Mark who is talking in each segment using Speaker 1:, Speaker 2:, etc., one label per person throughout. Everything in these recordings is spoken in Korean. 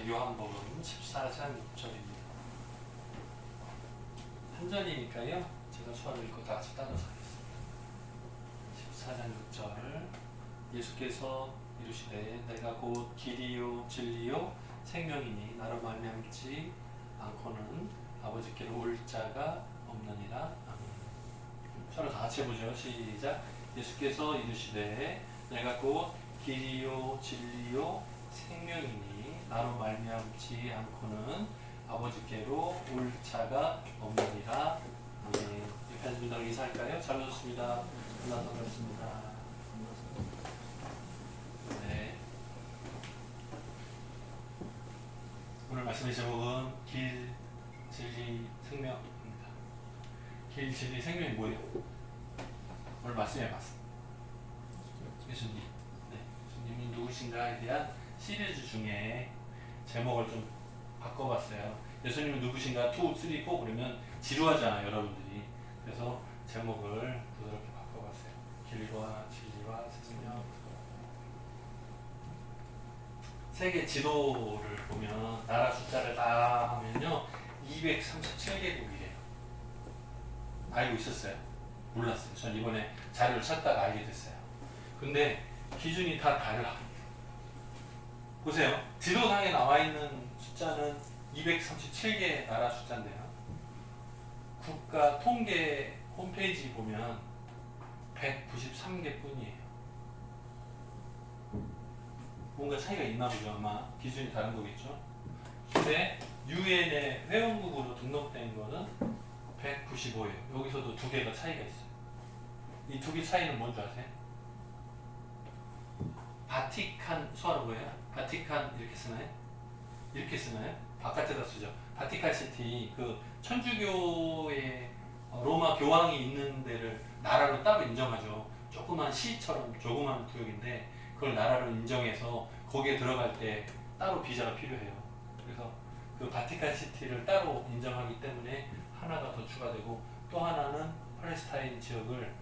Speaker 1: 요한복음 14장 6절입니다. 한 절이니까요. 제가 수화를 읽고 다 같이 따라서 하겠습니다. 14장 6절 예수께서 이르시되 내가 곧 길이요 진리요 생명이니 나로 말미암지 않고는 아버지께로 올 자가 없느니라. 아멘. 서로 다 같이 해보죠. 시작. 예수께서 이르시되 내가 곧 길이요 진리요 생명이니 나로 말미암지 않고는 아버지께로 올 자가 없느니라. 아멘. 옆에 분들 인사할까요? 잘 오셨습니다. 만나서 반갑습니다. 네. 오늘 말씀의 제목은 길, 진리, 생명입니다. 길, 진리, 생명이 뭐예요? 오늘 말씀해 봤습니다. 예수님. 네. 예수님이 누구신가에 대한 시리즈 중에 제목을 좀 바꿔봤어요. 예수님은 누구신가? 2, 3, 4 그러면 지루하잖아요, 여러분들이. 그래서 제목을 부드럽게 바꿔봤어요. 길과 진리와 생명. 세계 지도를 보면 나라 숫자를 다 하면요 237개국이에요. 알고 있었어요? 몰랐어요. 전 이번에 자료를 찾다가 알게 됐어요. 근데 기준이 다 달라. 보세요. 지도상에 나와 있는 숫자는 237개 나라 숫자인데요. 국가 통계 홈페이지 보면 193개 뿐이에요. 뭔가 차이가 있나 보죠. 아마 기준이 다른 거겠죠. 근데 유엔의 회원국으로 등록된 거는 195예요. 여기서도 두 개가 차이가 있어요. 이 두 개 차이는 뭔지 아세요? 바티칸 수화로 뭐예요? 바티칸 이렇게 쓰나요? 이렇게 쓰나요? 바깥에다 쓰죠. 바티칸 시티 그 천주교의 로마 교황이 있는 데를 나라로 따로 인정하죠. 조그만 시처럼 조그만 구역인데 그걸 나라로 인정해서 거기에 들어갈 때 따로 비자가 필요해요. 그래서 그 바티칸 시티를 따로 인정하기 때문에 하나가 더 추가되고 또 하나는 팔레스타인 지역을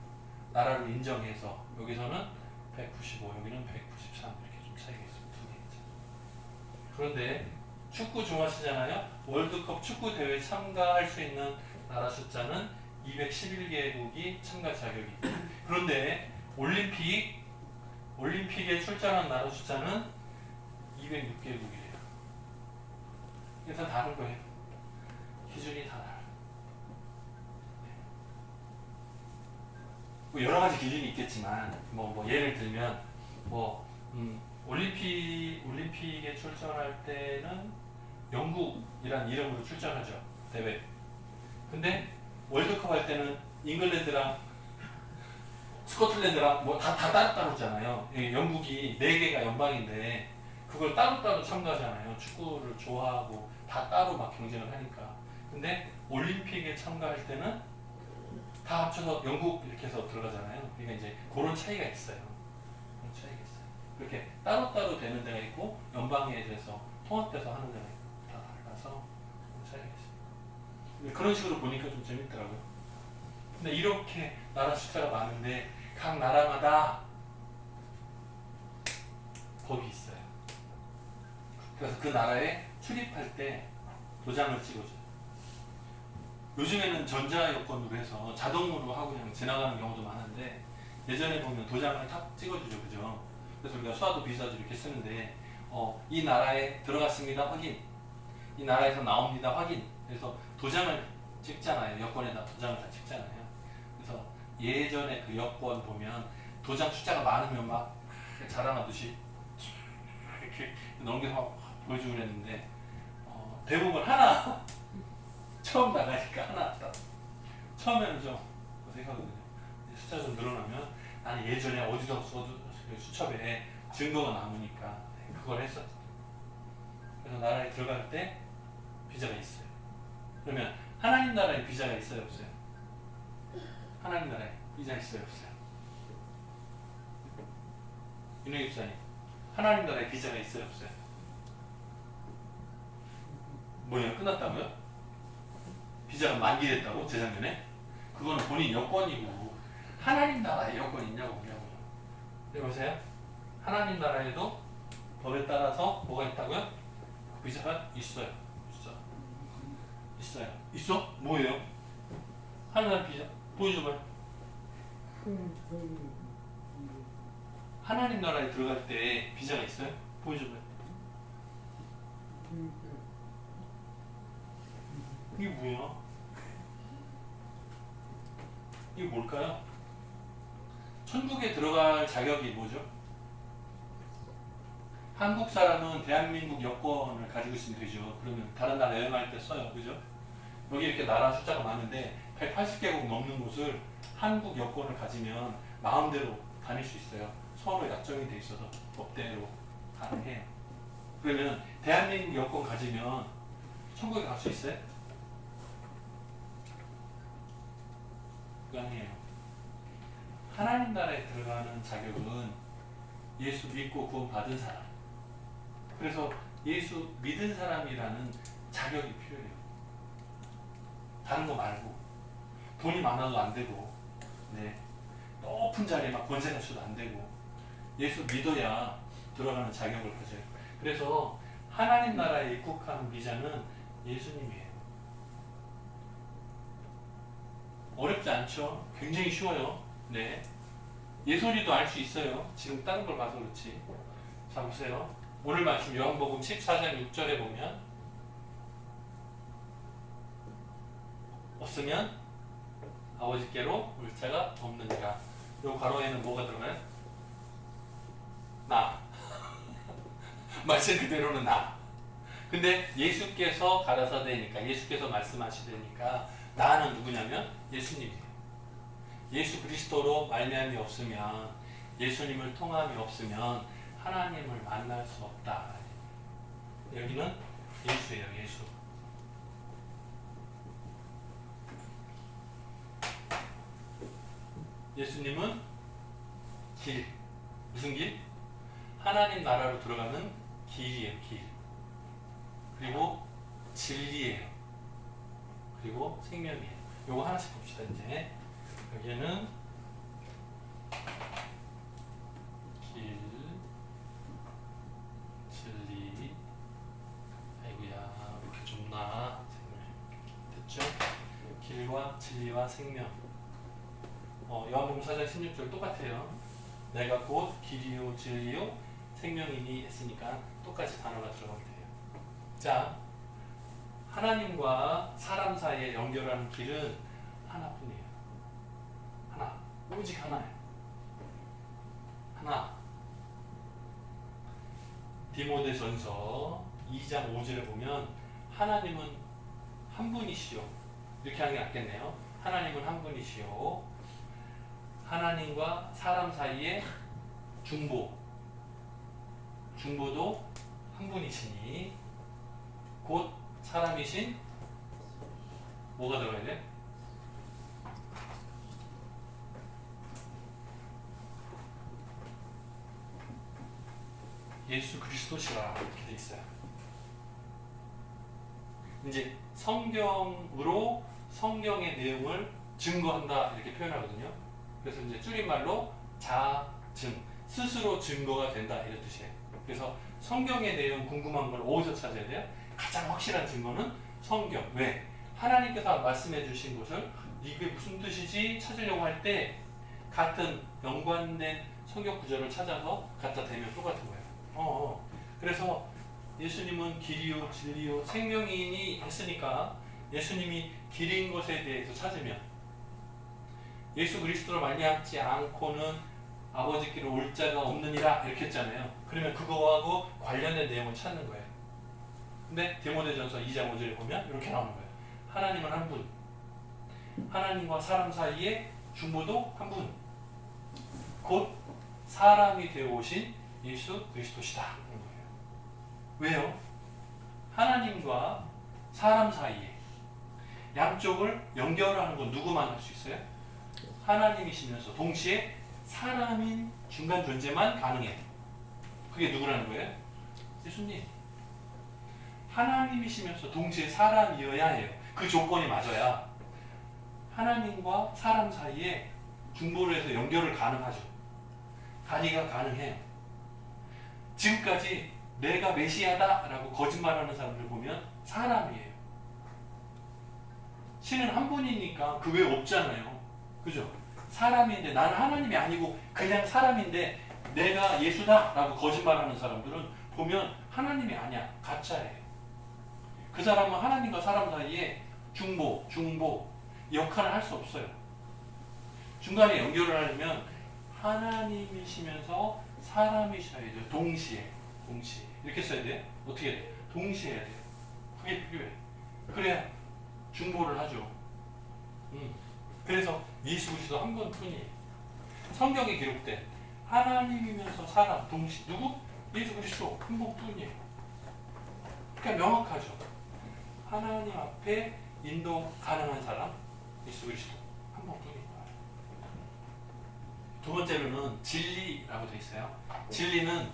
Speaker 1: 나라로 인정해서 여기서는 195, 여기는 193 이렇게 좀 차이가 있습니다. 두 개죠. 그런데 축구 좋아하시잖아요. 월드컵 축구 대회에 참가할 수 있는 나라 숫자는 211개국이 참가 자격이 있고 그런데 올림픽에 출전한 나라 숫자는 206개국이에요. 그래서 다른 거예요. 기준이 다 달라요. 뭐 여러 가지 기준이 있겠지만 뭐 예를 들면 올림픽에 출전할 때는 영국이란 이름으로 출전하죠. 대회. 근데 월드컵 할 때는 잉글랜드랑 스코틀랜드랑 뭐 다 따로따로잖아요. 영국이 4개가 연방인데 그걸 따로따로 참가하잖아요. 축구를 좋아하고 다 따로 막 경쟁을 하니까. 근데 올림픽에 참가할 때는 다 합쳐서 영국 이렇게 해서 들어가잖아요. 그러니까 이제 그런 차이가 있어요. 그런 차이가 있어요. 그렇게 따로따로 되는 데가 있고 연방에 대해서 통합돼서 하는 데가 있고 다 달라서 그런 차이가 있어요. 그런 식으로 보니까 좀 재밌더라고요. 근데 이렇게 나라 숫자가 많은데 각 나라마다 법이 있어요. 그래서 그 나라에 출입할 때 도장을 찍어줘요. 요즘에는 전자여권으로 해서 자동으로 하고 그냥 지나가는 경우도 많은데 예전에 보면 도장을 탁 찍어주죠. 그죠? 그래서 우리가 수화도 비자도 이렇게 쓰는데 이 나라에 들어갔습니다. 확인. 이 나라에서 나옵니다. 확인. 그래서 도장을 찍잖아요. 여권에다 도장을 다 찍잖아요. 그래서 예전에 그 여권 보면 도장 숫자가 많으면 막 자랑하듯이 이렇게 넘겨서 보여주고 그랬는데 대부분 하나 처음 나가니까 하나 딱 처음에는 좀 어색하거든요. 숫자 좀 늘어나면 나는 예전에 어디서 수첩에 증거가 남으니까 그걸 했었죠. 그래서 나라에 들어갈 때 비자가 있어요. 그러면 하나님 나라에 비자가 있어요, 없어요? 하나님 나라에 비자 있어요, 없어요? 윤영희 집사님, 하나님 나라에 비자가 있어요, 없어요? 뭐예요? 끝났다고요? 비자가 만기됐다고? 재작년에? 그거는 본인 여권이고 하나님 나라에 여권 있냐고 보냐고요. 여보세요? 하나님 나라에도 법에 따라서 뭐가 있다고요? 비자가 있어요. 있어요. 있어? 뭐예요? 하나님 비자 보여줘봐요. 하나님 나라에 들어갈 때 비자가 있어요? 보여줘봐요. 이게 뭐야? 이게 뭘까요? 천국에 들어갈 자격이 뭐죠? 한국 사람은 대한민국 여권을 가지고 있으면 되죠. 그러면 다른 나라 여행할 때 써요. 그죠? 여기 이렇게 나라 숫자가 많은데 180개국 넘는 곳을 한국 여권을 가지면 마음대로 다닐 수 있어요. 서로 약정이 돼 있어서 법대로 가능해요. 그러면 대한민국 여권 가지면 천국에 갈 수 있어요? 불가능해요. 하나님 나라에 들어가는 자격은 예수 믿고 구원 받은 사람. 그래서 예수 믿은 사람이라는 자격이 필요해요. 다른 거 말고 돈이 많아도 안 되고, 네, 높은 자리에 막 권세 갖춰도 안 되고 예수 믿어야 들어가는 자격을 가져요. 그래서 하나님 나라에 입국하는 비자는 예수님이에요. 어렵지 않죠? 굉장히 쉬워요. 네, 예솔이도 알 수 있어요. 지금 다른 걸 봐서 그렇지. 자, 보세요. 오늘 말씀 요한복음 14장 6절에 보면 없으면 아버지께로 올 자가 없느니라. 요 괄호에는 뭐가 들어가요? 나. 말씀 그대로는 나. 근데 예수께서 가라사대니까, 예수께서 말씀하시되니까 나는 누구냐면 예수님이에요. 예수 그리스도로 말미암이 없으면, 예수님을 통함이 없으면 하나님을 만날 수 없다. 여기는 예수예요. 예수. 예수님은 길. 무슨 길? 하나님 나라로 들어가는 길이에요. 길. 그리고 진리예요. 그리고 생명이에요. 요거 하나씩 봅시다. 이제 여기에는 길, 진리. 아이고야, 왜 이렇게 좁나? 됐죠? 길과 진리와 생명. 요한복음 4장 16절 똑같아요. 내가 곧 길이요 진리요 생명이니 했으니까 똑같이 단어가 들어가면 돼요. 자, 하나님과 사람 사이에 연결하는 길은 하나뿐이에요. 하나. 오직 하나예요. 하나. 디모데전서 2장 5절에 보면 하나님은 한 분이시오. 이렇게 하는 게 낫겠네요. 하나님은 한 분이시오. 하나님과 사람 사이에 중보도 한 분이시니 곧 사람이신 뭐가 들어가야 돼? 예수 그리스도시라 이렇게 돼 있어요. 이제 성경으로 성경의 내용을 증거한다 이렇게 표현하거든요. 그래서 이제 줄임말로 자증, 스스로 증거가 된다 이런 뜻이에요. 그래서 성경의 내용 궁금한 걸 어디서 찾아야 돼요? 가장 확실한 증거는 성경. 왜? 하나님께서 말씀해 주신 것을 이게 무슨 뜻이지 찾으려고 할 때 같은 연관된 성경 구절을 찾아서 갖다 대면 똑같은 거예요. 그래서 예수님은 길이요 진리요 생명이니 했으니까 예수님이 길인 것에 대해서 찾으면 예수 그리스도로 말미암지 않고는 아버지께로 올 자가 없느니라 이렇게 했잖아요. 그러면 그거하고 관련된 내용을 찾는 거예요. 근데 디모데전서 2장 5절에 보면 이렇게 나오는 거예요. 하나님은 한 분, 하나님과 사람 사이에 중보도 한 분, 곧 사람이 되어 오신 예수 그리스도시다. 왜요? 하나님과 사람 사이에 양쪽을 연결하는 건 누구만 할 수 있어요? 하나님이시면서 동시에 사람인 중간 존재만 가능해. 그게 누구라는 거예요? 예수님. 하나님이시면서 동시에 사람이어야 해요. 그 조건이 맞아야 하나님과 사람 사이에 중보를 해서 연결을 가능하죠. 단위가 가능해요. 지금까지 내가 메시아다라고 거짓말하는 사람들 보면 사람이에요. 신은 한 분이니까 그 외에 없잖아요. 그죠? 사람인데 나는 하나님이 아니고 그냥 사람인데 내가 예수다라고 거짓말하는 사람들은 보면 하나님이 아니야. 가짜예요. 그 사람은 하나님과 사람 사이에 중보 역할을 할 수 없어요. 중간에 연결을 하려면 하나님이시면서 사람이셔야 돼요. 동시에 이렇게 써야 돼요. 어떻게 돼요? 동시에 해야 돼요. 그게 필요해. 그래야 중보를 하죠. 그래서 예수 그리스도 한 분뿐이에요. 성경에 기록된 하나님이면서 사람 동시 누구? 예수 그리스도 한 분뿐이에요. 그러니까 명확하죠. 하나님 앞에 인도 가능한 사람 예수 그리스도 한 분뿐이에요. 두 번째로는 진리라고 되어 있어요. 진리는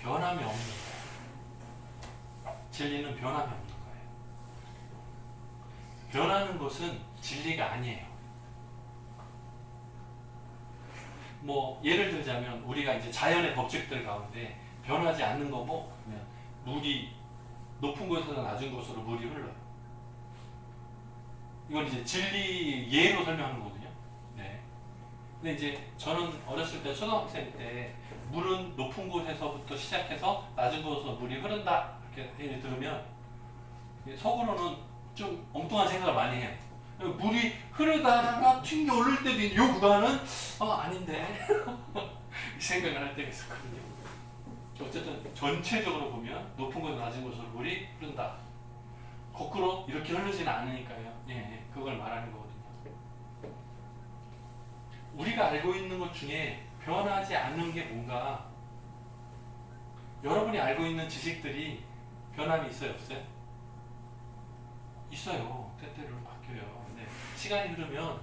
Speaker 1: 변함이 없는 거예요. 진리는 변함이 없는 거예요. 변하는 것은 진리가 아니에요. 뭐 예를 들자면 우리가 이제 자연의 법칙들 가운데 변하지 않는 거 뭐 그러면 물이 높은 곳에서 낮은 곳으로 물이 흘러요. 이건 이제 진리 예로 설명하는 거거든요. 네. 근데 이제 저는 어렸을 때 초등학생 때 물은 높은 곳에서부터 시작해서 낮은 곳으로 물이 흐른다 이렇게 예를 들으면 속으로는 좀 엉뚱한 생각을 많이 해요. 물이 흐르다가 튕겨 오를 때도 있는 요 구간은 아닌데 이 생각을 할 때가 있었거든요. 어쨌든 전체적으로 보면 높은 곳 낮은 곳으로 물이 흐른다. 거꾸로 이렇게 흐르지는 않으니까요. 예, 그걸 말하는 거거든요. 우리가 알고 있는 것 중에 변하지 않는 게 뭔가 여러분이 알고 있는 지식들이 변함이 있어요? 없어요? 있어요. 때때로 바뀌어요. 근데 시간이 흐르면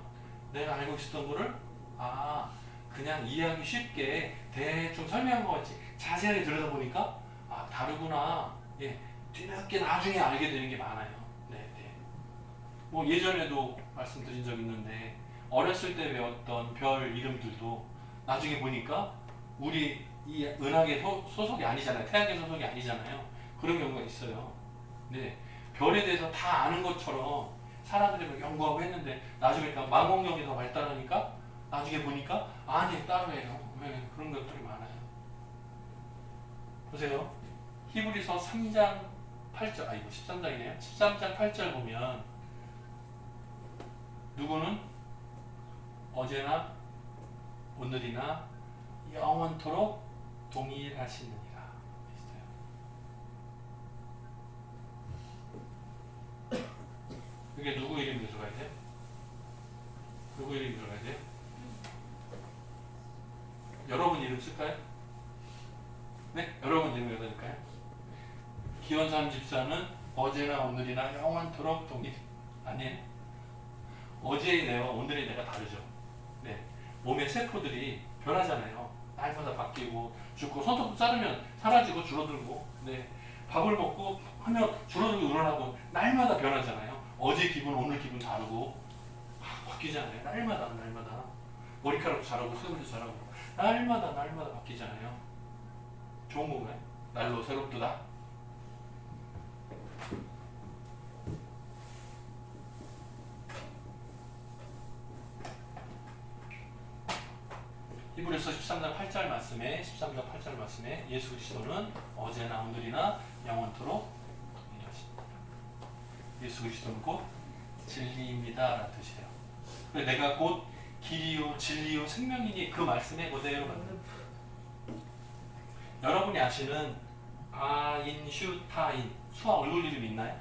Speaker 1: 내가 알고 있었던 거를 그냥 이해하기 쉽게 대충 설명한 것 같이 자세하게 들여다보니까 다르구나. 예, 뒤늦게 나중에 알게 되는 게 많아요. 네. 뭐 예전에도 말씀드린 적 있는데 어렸을 때 배웠던 별 이름들도 나중에 보니까 우리 이 은하계 소속이 아니잖아요. 태양계 소속이 아니잖아요. 그런 경우가 있어요. 네. 별에 대해서 다 아는 것처럼 사람들이 연구하고 했는데 나중에 망원경이 더 발달하니까 나중에 보니까 아니 따로예요. 왜 그런 것들이 많아요. 보세요. 히브리서 3장 8절 이거 13장이네요. 13장 8절 보면 누구는 어제나 오늘이나 영원토록 동일하시느니라 있어요. 이게 누구 이름이 들어가야 돼요? 누구 이름이 들어가야 돼요? 여러분 이름 쓸까요? 네? 여러분 이름 읽어줄까요? 기원삼 집사는 어제나 오늘이나 영원토록 동일 아니에요? 어제의 내와 오늘의 내가 다르죠. 네. 몸의 세포들이 변하잖아요. 날마다 바뀌고 죽고 손톱 자르면 사라지고 줄어들고 네. 밥을 먹고 하면 줄어들고 늘어나고 날마다 변하잖아요. 어제 기분 오늘 기분 다르고 바뀌잖아요. 날마다 머리카락도 자라고 수염도 자라고 날마다 바뀌잖아요. 좋은 건가요? 날로 새롭도다. 히브리서 13장 8절 말씀에 예수 그리스도는 어제나 오늘이나 영원토록 동일하십니다. 예수 그리스도는 곧 진리입니다 라는 뜻이에요. 내가 곧 길이요 진리요 생명이니 그 말씀에 그대로 맞는 여러분이 아시는 아인슈타인 수학 얼굴 이름 있나요?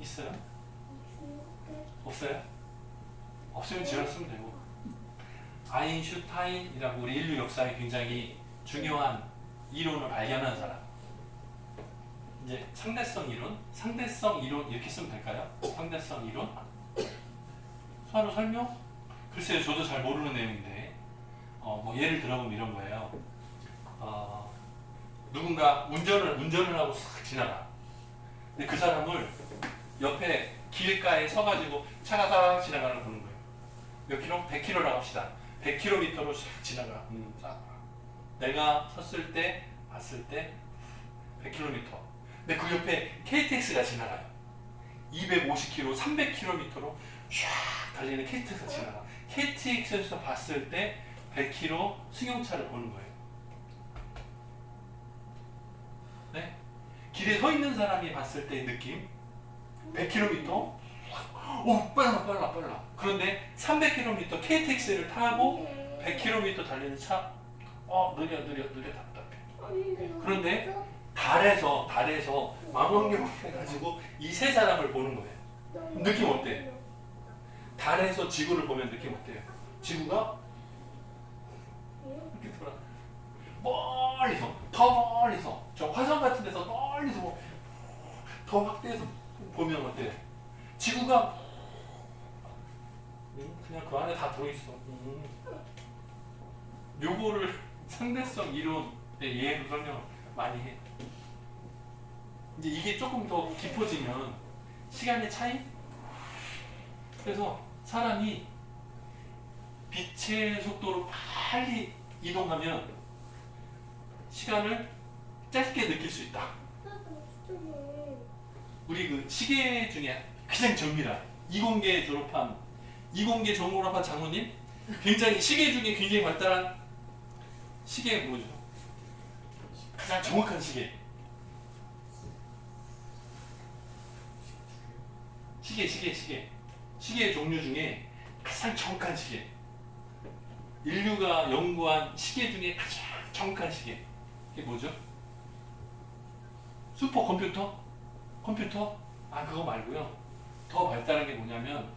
Speaker 1: 있어요? 없어요? 없으면 지어 쓰면 되고 아인슈타인이라고 우리 인류 역사에 굉장히 중요한 이론을 발견한 사람. 이제 상대성 이론 이렇게 쓰면 될까요? 상대성 이론? 서로 설명? 글쎄요, 저도 잘 모르는 내용인데 뭐 예를 들어보면 이런 거예요. 누군가 운전을 하고 싹 지나가. 근데 그 사람을 옆에 길가에 서가지고 차가 싹 지나가는 걸 보는 거예요. 몇 킬로? 100킬로라고 합시다. 100km로 싹 지나가. 싹. 내가 섰을 때 봤을 때 100km. 근데 그 옆에 KTX가 지나가요. 250km, 300km로 샥 달리는 KTX가 지나가. KTX에서 봤을 때 100km 승용차를 보는 거예요. 네? 길에 서 있는 사람이 봤을 때의 느낌 100km 오 빨라. 그런데 300km KTX를 타고 100km 달리는 차 느려 답답해. 그런데 달에서 망원경 해가지고 이 세 사람을 보는 거예요. 느낌 어때? 달에서 지구를 보면 느낌 어때요? 지구가 이렇게 돌아 더 멀리서 저 화성 같은 데서 멀리서 더 확대해서 보면 어때요? 지구가 그냥 그 안에 다 들어있어. 요거를 상대성 이론의 예로 설명을 많이 해. 이제 이게 조금 더 깊어지면 시간의 차이? 그래서 사람이 빛의 속도로 빨리 이동하면 시간을 짧게 느낄 수 있다. 우리 그 시계 중에 가장 정밀한 이공계 졸업한 장모님 굉장히 시계 중에 굉장히 발달한 시계 뭐죠? 가장 정확한 시계. 시계의 종류 중에 가장 정확한 시계. 인류가 연구한 시계 중에 가장 정확한 시계. 이게 뭐죠? 슈퍼컴퓨터? 컴퓨터? 그거 말고요. 더 발달한 게 뭐냐면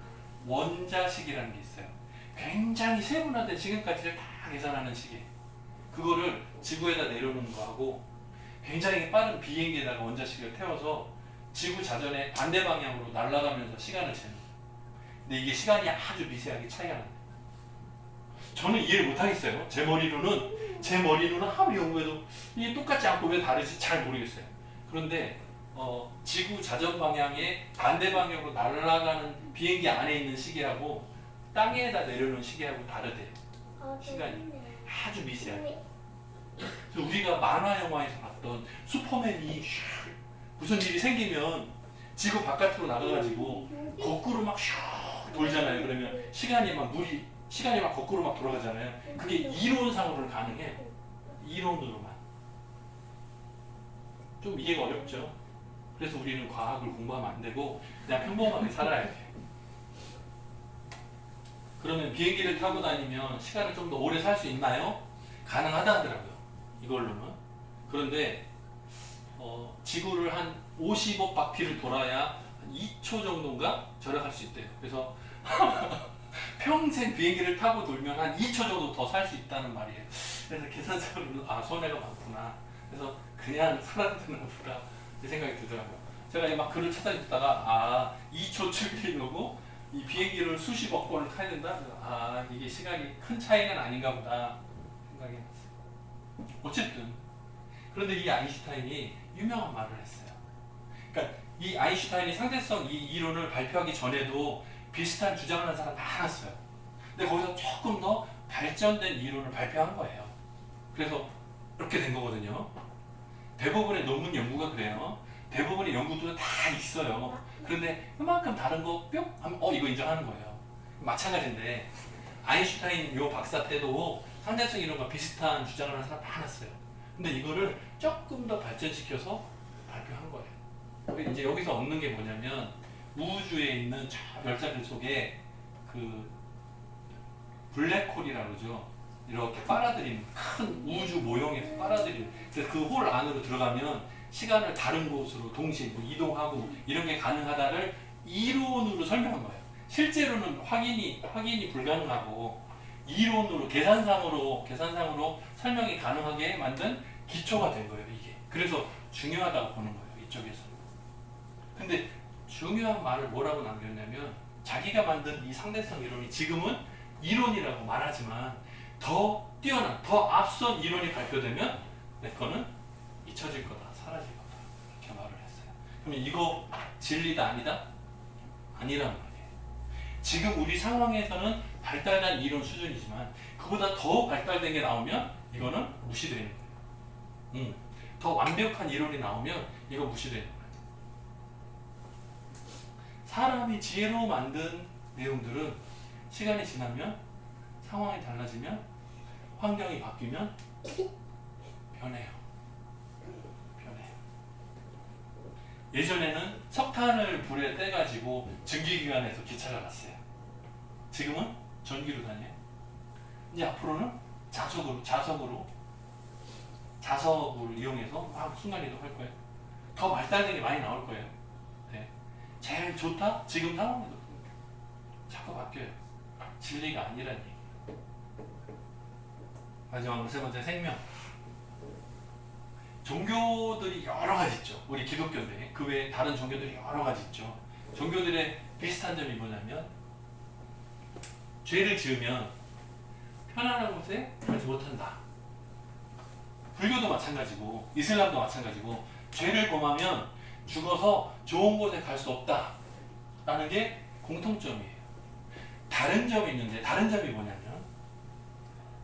Speaker 1: 원자식이라는 게 있어요. 굉장히 세분화된 시간까지를 다 계산하는 시계. 그거를 지구에다 내려놓는 거하고 굉장히 빠른 비행기에다가 원자식을 태워서 지구 자전의 반대 방향으로 날아가면서 시간을 재는 거예요. 근데 이게 시간이 아주 미세하게 차이가 납니다. 저는 이해를 못하겠어요. 제 머리로는 아무리 연구해도 이게 똑같지 않고 왜 다르지 잘 모르겠어요. 그런데 지구 자전 방향의 반대 방향으로 날아가는 비행기 안에 있는 시계하고 땅에다 내려놓은 시계하고 다르대요. 시간이 아주 미세하게. 그래서 우리가 만화 영화에서 봤던 슈퍼맨이 무슨 일이 생기면 지구 바깥으로 나가가지고 거꾸로 막 돌잖아요. 그러면 시간이 막 거꾸로 막 돌아가잖아요. 그게 이론상으로는 가능해요. 이론으로만. 좀 이해가 어렵죠. 그래서 우리는 과학을 공부하면 안 되고 그냥 평범하게 살아야 돼요. 그러면 비행기를 타고 다니면 시간을 좀 더 오래 살 수 있나요? 가능하다 하더라고요. 이걸로는. 그런데 지구를 한 50억 바퀴를 돌아야 한 2초 정도인가 절약할 수 있대요. 그래서 평생 비행기를 타고 돌면 한 2초 정도 더 살 수 있다는 말이에요. 그래서 계산상으로는 손해가 많구나. 그래서 그냥 살아야 되나 보다 이 생각이 들더라고요. 제가 막 글을 찾아듣다가 2초 출퇴근하고 이 비행기를 수십억 번을 타야 된다. 이게 시간이 큰 차이는 아닌가 보다 생각이 났어요. 어쨌든 그런데 이 아인슈타인이 유명한 말을 했어요. 그러니까 이 아인슈타인이 상대성 이 이론을 발표하기 전에도 비슷한 주장을 한 사람 많았어요. 근데 거기서 조금 더 발전된 이론을 발표한 거예요. 그래서 이렇게 된 거거든요. 대부분의 논문 연구가 그래요. 대부분의 연구도 다 있어요. 그런데 그만큼 다른 거 뿅 하면 이거 인정하는 거예요. 마찬가지인데 아인슈타인 요 박사 때도 상대성 이론과 비슷한 주장을 하는 사람 많았어요. 근데 이거를 조금 더 발전시켜서 발표한 거예요. 근데 이제 여기서 얻는 게 뭐냐면 우주에 있는 저 별자들 속에 그 블랙홀이라고 그러죠. 이렇게 빨아들이는 큰 우주 모형에서 빨아들이는. 그래서 그 홀 안으로 들어가면 시간을 다른 곳으로 동시에 이동하고 이런 게 가능하다를 이론으로 설명한 거예요. 실제로는 확인이 불가능하고 이론으로 계산상으로 설명이 가능하게 만든 기초가 된 거예요. 이게. 그래서 중요하다고 보는 거예요. 이쪽에서. 근데 중요한 말을 뭐라고 남겼냐면 자기가 만든 이 상대성 이론이 지금은 이론이라고 말하지만 더 뛰어난, 더 앞선 이론이 발표되면 내 거는 잊혀질 거다, 사라질 거다 이렇게 말을 했어요. 그러면 이거 진리다 아니다? 아니란 말이에요. 지금 우리 상황에서는 발달된 이론 수준이지만 그보다 더 발달된 게 나오면 이거는 무시되는 거예요. 더 완벽한 이론이 나오면 이거 무시되는 거예요. 사람이 지혜로 만든 내용들은 시간이 지나면, 상황이 달라지면, 환경이 바뀌면 변해요. 예전에는 석탄을 불에 떼가지고 증기기관에서 기차가 갔어요. 지금은 전기로 다녀요. 이제 앞으로는 자석을 이용해서 막 순간이동 할 거예요. 더 발달된 게 많이 나올 거예요. 네. 제일 좋다? 지금 상황에도 자꾸 바뀌어요. 진리가 아니라는 얘기. 마지막으로 세 번째, 생명. 종교들이 여러 가지 있죠. 우리 기독교인데 그 외에 다른 종교들이 여러 가지 있죠. 종교들의 비슷한 점이 뭐냐면 죄를 지으면 편안한 곳에 가지 못한다. 불교도 마찬가지고 이슬람도 마찬가지고 죄를 범하면 죽어서 좋은 곳에 갈 수 없다 라는 게 공통점이에요. 다른 점이 있는데 다른 점이 뭐냐면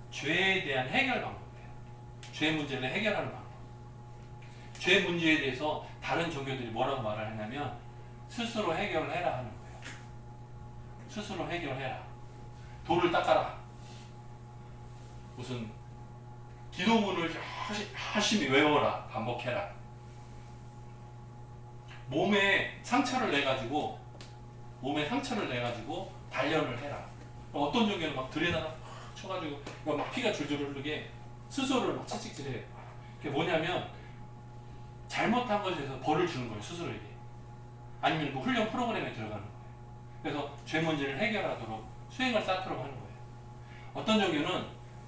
Speaker 1: 죄에 대한 해결 방법이에요. 죄 문제를 해결하는 방법. 죄 문제에 대해서 다른 종교들이 뭐라고 말을 하냐면 스스로 해결을 해라 하는 거예요. 스스로 해결해라. 돌을 닦아라. 무슨 기도문을 열심히 외워라. 반복해라. 몸에 상처를 내가지고 단련을 해라. 어떤 종교는 막 들에다가 쳐가지고 막 피가 줄줄 흐르게 스스로를 막 채찍질해요. 그게 뭐냐면 잘못한 것에 대해서 벌을 주는 거예요. 스스로에게. 아니면 뭐 훈련 프로그램에 들어가는 거예요. 그래서 죄 문제를 해결하도록 수행을 쌓도록 하는 거예요. 어떤 종교는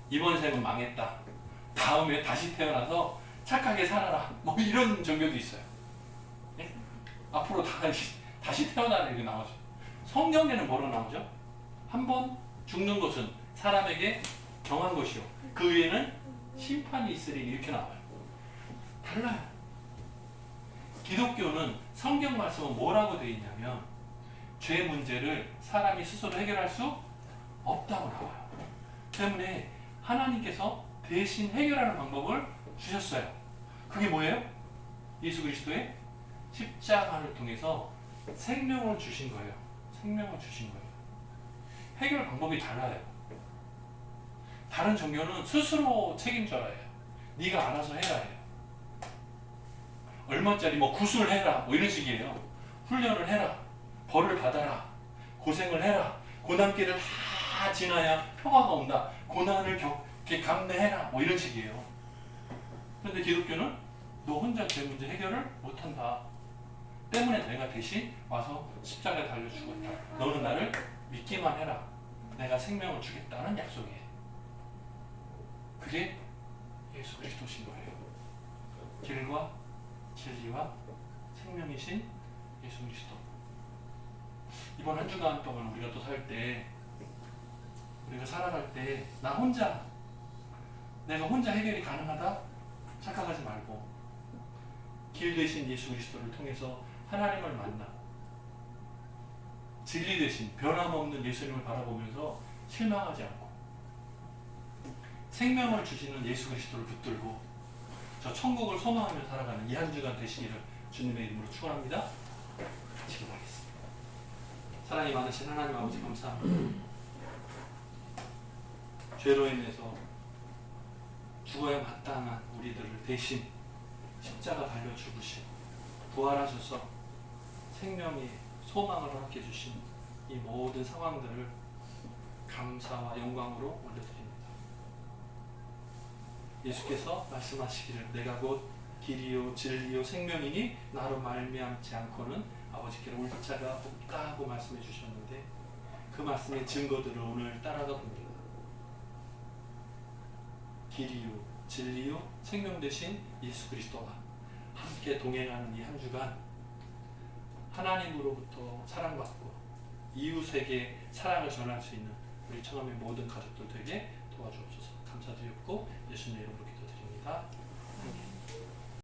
Speaker 1: 이번 생은 망했다. 다음에 다시 태어나서 착하게 살아라. 뭐 이런 종교도 있어요. 네? 앞으로 다시 태어나는 얘기 나오죠. 성경에는 뭐로 나오죠? 한 번 죽는 것은 사람에게 정한 것이요. 그 위에는 심판이 있으리 이렇게 나와요. 달라요. 기독교는 성경 말씀은 뭐라고 되어 있냐면 죄 문제를 사람이 스스로 해결할 수 없다고 나와요. 때문에 하나님께서 대신 해결하는 방법을 주셨어요. 그게 뭐예요? 예수 그리스도의 십자가를 통해서 생명을 주신 거예요. 생명을 주신 거예요. 해결 방법이 달라요. 다른 종교는 스스로 책임져야 해요. 네가 알아서 해야 해요. 얼마짜리 뭐 구슬 해라 뭐 이런 식이에요. 훈련을 해라. 벌을 받아라. 고생을 해라. 고난길을 다 지나야 평화가 온다. 고난을 감내해라 뭐 이런 식이에요. 그런데 기독교는 너 혼자 죄 문제 해결을 못한다. 때문에 내가 대신 와서 십자가에 달려 죽었다. 너는 나를 믿기만 해라. 내가 생명을 주겠다는 약속이에요. 그게 예수 그리스도신 거예요. 길과 진리와 생명이신 예수 그리스도. 이번 한 주간 동안 우리가 또 우리가 살아갈 때 내가 혼자 해결이 가능하다 착각하지 말고 길 대신 예수 그리스도를 통해서 하나님을 만나 진리 대신 변함없는 예수님을 바라보면서 실망하지 않고 생명을 주시는 예수 그리스도를 붙들고 저 천국을 소망하며 살아가는 이 한 주간 되시기를 주님의 이름으로 축원합니다. 같이 기도하겠습니다. 사랑이 많으신 하나님 아버지 감사합니다. 죄로 인해서 죽어야 마땅한 우리들을 대신 십자가 달려 죽으신 부활하셔서 생명의 소망을 허락해 주신 이 모든 상황들을 감사와 영광으로 올려드립니다. 예수께서 말씀하시기를 내가 곧 길이요 진리요 생명이니 나로 말미암지 않고는 아버지께로 올 자가 없다고 말씀해 주셨는데 그 말씀의 증거들을 오늘 따라가 봅니다. 길이요 진리요 생명 되신 예수 그리스도와 함께 동행하는 이 한 주간 하나님으로부터 사랑받고 이웃에게 사랑을 전할 수 있는 우리 청함의 모든 가족들 되게 도와주옵소서. 감사드렸고 예수님의 이름으로 기도드립니다.